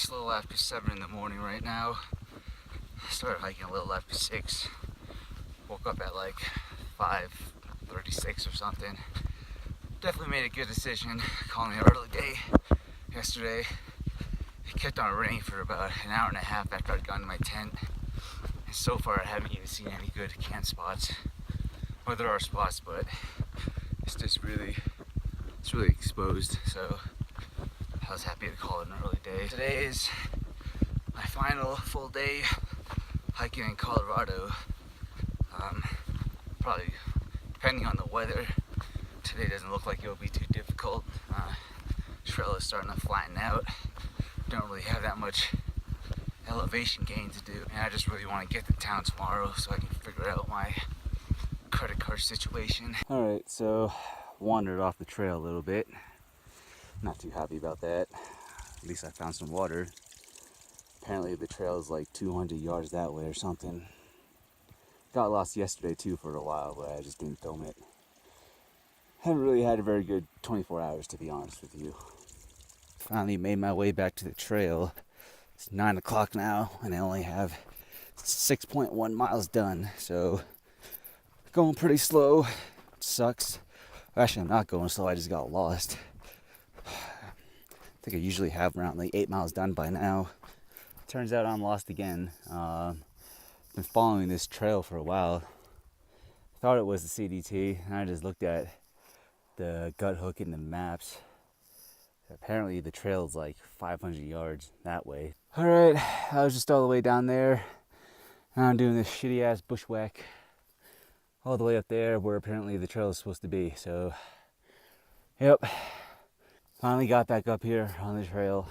slow after 7 in the morning right now. Started hiking a little after 6. Woke up at like 5:36 or something. Definitely made a good decision calling it early day yesterday. It kept on raining for about an hour and a half after I'd gotten to my tent. And so far I haven't even seen any good camp spots. Well, there are spots, but it's just really exposed. So I was happy to call it an early day. Today is my final full day hiking in Colorado. Probably, depending on the weather, today doesn't look like it'll be too difficult. Trail is starting to flatten out. Don't really have that much elevation gain to do, and I just really want to get to town tomorrow so I can figure out my credit card situation. Alright, so wandered off the trail a little bit. Not too happy about that. At least I found some water. Apparently the trail is like 200 yards that way or something. Got lost yesterday too for a while, but I just didn't film it. Haven't really had a very good 24 hours, to be honest with you. Finally made my way back to the trail. It's 9 o'clock now, and I only have 6.1 miles done, so going pretty slow. It sucks. Actually, I'm not going slow, I just got lost. I think I usually have around like 8 miles done by now. Turns out I'm lost again. Been following this trail for a while. Thought it was the CDT, and I just looked at the Guthook in the maps. Apparently the trail is like 500 yards that way. Alright, I was just all the way down there. Now I'm doing this shitty ass bushwhack all the way up there where apparently the trail is supposed to be. So, yep. Finally got back up here on the trail.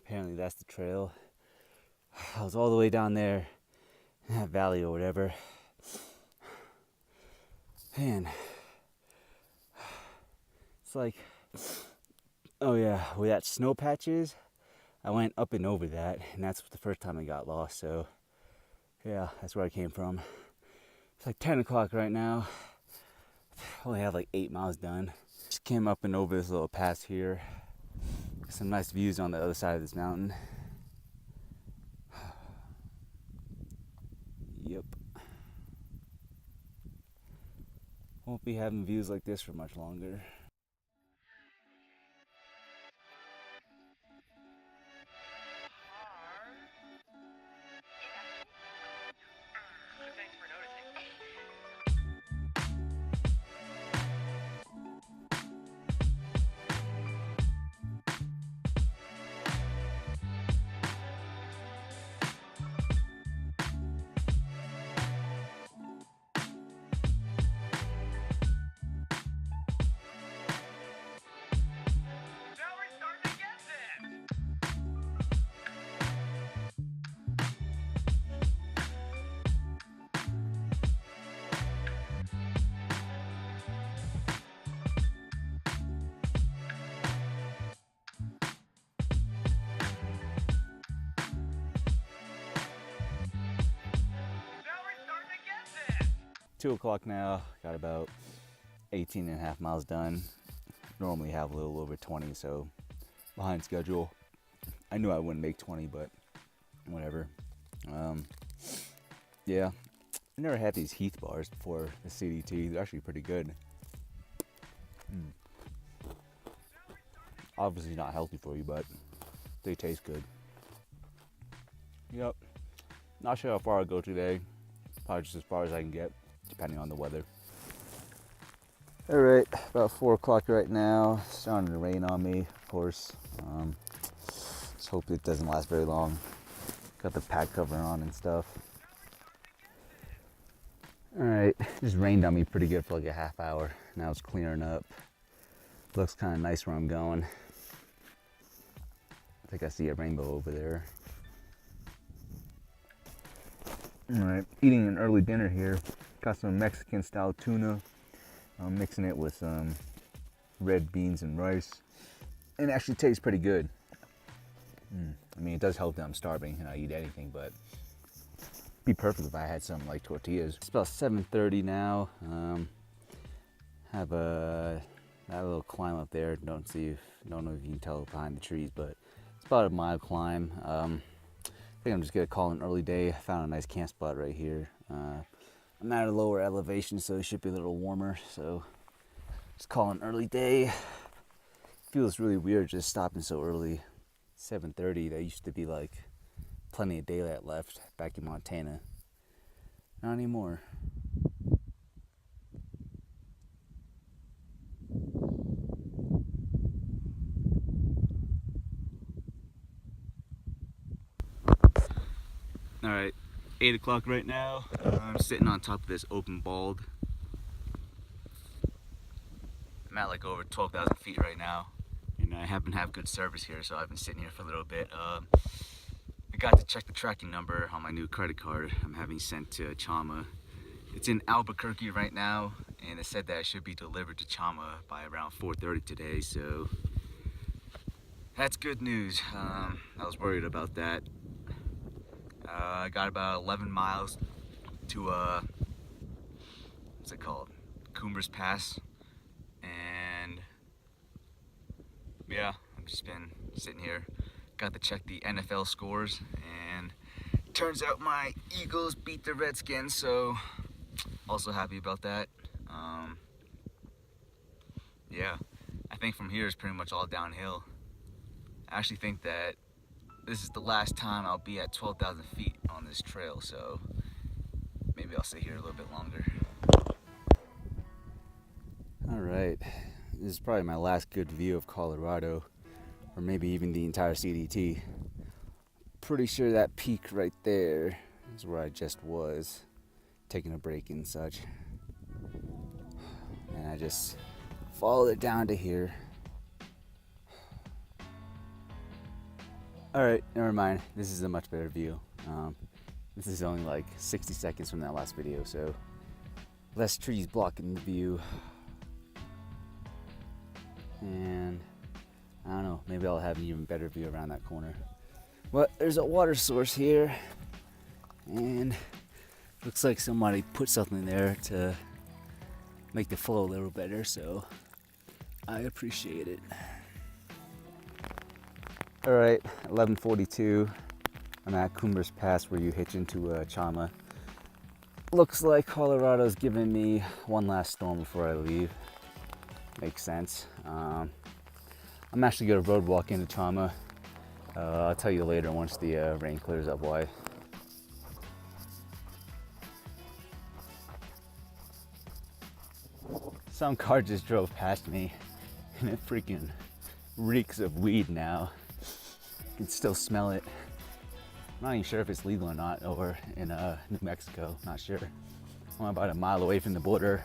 Apparently that's the trail. I was all the way down there in that valley or whatever. Man, it's like, oh yeah, where that snow patch is, I went up and over that, and that's the first time I got lost. So yeah, that's where I came from. It's like 10 o'clock right now. I only have like 8 miles done. Just came up and over this little pass here. Some nice views on the other side of this mountain. Yep. Won't be having views like this for much longer. Two o'clock now, got about 18 and a half miles done. Normally have a little over 20, so behind schedule. I knew I wouldn't make 20, but whatever. Yeah, I never had these Heath bars before the CDT. They're actually pretty good. Obviously not healthy for you, but they taste good. Yep, not sure how far I'll go today. Probably just as far as I can get, depending on the weather. All right, about 4 o'clock right now. It's starting to rain on me, of course. Just hope it doesn't last very long. Got the pack cover on and stuff. All right, just rained on me pretty good for like a half hour. Now it's clearing up. Looks kind of nice where I'm going. I think I see a rainbow over there. All right, eating an early dinner here. Got some Mexican style tuna. I'm mixing it with some red beans and rice. And it actually tastes pretty good. I mean, it does help that I'm starving and I eat anything, but it'd be perfect if I had some like tortillas. It's about 7:30 now. Have a little climb up there. Don't know if you can tell behind the trees, but It's about a mile climb. I think I'm just gonna call it an early day. I found a nice camp spot right here. I'm at a lower elevation, so it should be a little warmer. So just call it an early day. Feels really weird just stopping so early. 7:30. That used to be like plenty of daylight left back in Montana. Not anymore. All right, 8 o'clock right now. I'm sitting on top of this open bald. I'm at like over 12,000 feet right now, and I happen to have good service here, so I've been sitting here for a little bit. I got to check the tracking number on my new credit card I'm having sent to Chama. It's in Albuquerque right now, and it said that it should be delivered to Chama by around 4:30 today, so that's good news. I was worried about that. I got about 11 miles to, what's it called? Coomber's Pass. And yeah, I've just been sitting here. Got to check the NFL scores, and turns out my Eagles beat the Redskins, so also happy about that. Yeah, I think from here is pretty much all downhill. I actually think that this is the last time I'll be at 12,000 feet on this trail, so maybe I'll stay here a little bit longer. All right, this is probably my last good view of Colorado, or maybe even the entire CDT. Pretty sure that peak right there is where I just was, taking a break and such. And I just followed it down to here. All right, never mind. This is a much better view. This is only like 60 seconds from that last video, so less trees blocking the view. And I don't know, maybe I'll have an even better view around that corner. But there's a water source here, and looks like somebody put something there to make the flow a little better, so I appreciate it. All right, 11:42. I'm at Coomber's Pass, where you hitch into Chama. Looks like Colorado's giving me one last storm before I leave. Makes sense. I'm actually gonna road walk into Chama. I'll tell you later once the rain clears up why. Some car just drove past me, and it freaking reeks of weed now. You can still smell it. I'm not even sure if it's legal or not over in New Mexico, not sure. I'm about a mile away from the border.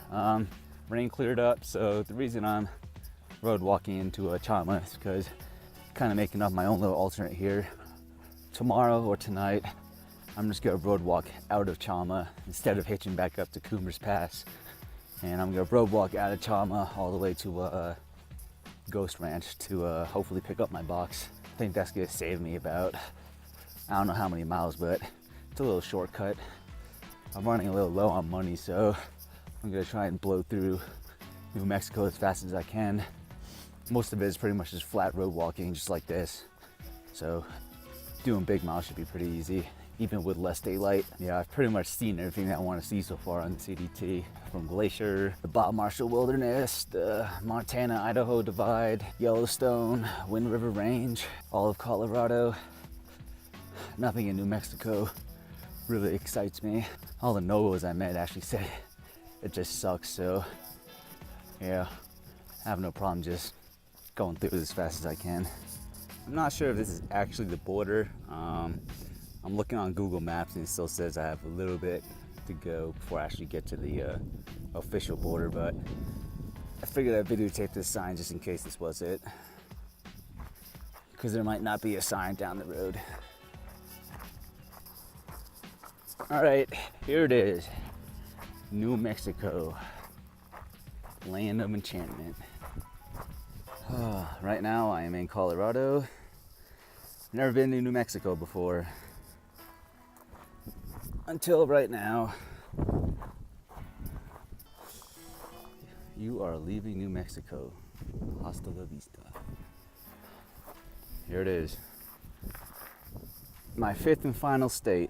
Rain cleared up, so the reason I'm road walking into Chama is because I'm kind of making up my own little alternate here. Tomorrow or tonight, I'm just gonna road walk out of Chama instead of hitching back up to Coomber's Pass. And I'm gonna road walk out of Chama all the way to Ghost Ranch to hopefully pick up my box. I think that's gonna save me about, I don't know how many miles, but it's a little shortcut. I'm running a little low on money, so I'm gonna try and blow through New Mexico as fast as I can. Most of it is pretty much just flat road walking, just like this. So doing big miles should be pretty easy, even with less daylight. Yeah, I've pretty much seen everything that I want to see so far on the CDT. From Glacier, the Bob Marshall Wilderness, the Montana-Idaho Divide, Yellowstone, Wind River Range, all of Colorado. Nothing in New Mexico really excites me. All the Novos I met actually said it just sucks, so yeah, I have no problem just going through it as fast as I can. I'm not sure if this is actually the border. I'm looking on Google Maps and it still says I have a little bit to go before I actually get to the official border, but I figured I'd videotape this sign just in case this was it, because there might not be a sign down the road. All right, here it is, New Mexico, land of enchantment. Right now I am in Colorado. Never been to New Mexico before. Until right now. You are leaving New Mexico. Hasta la vista. Here it is. my fifth and final state.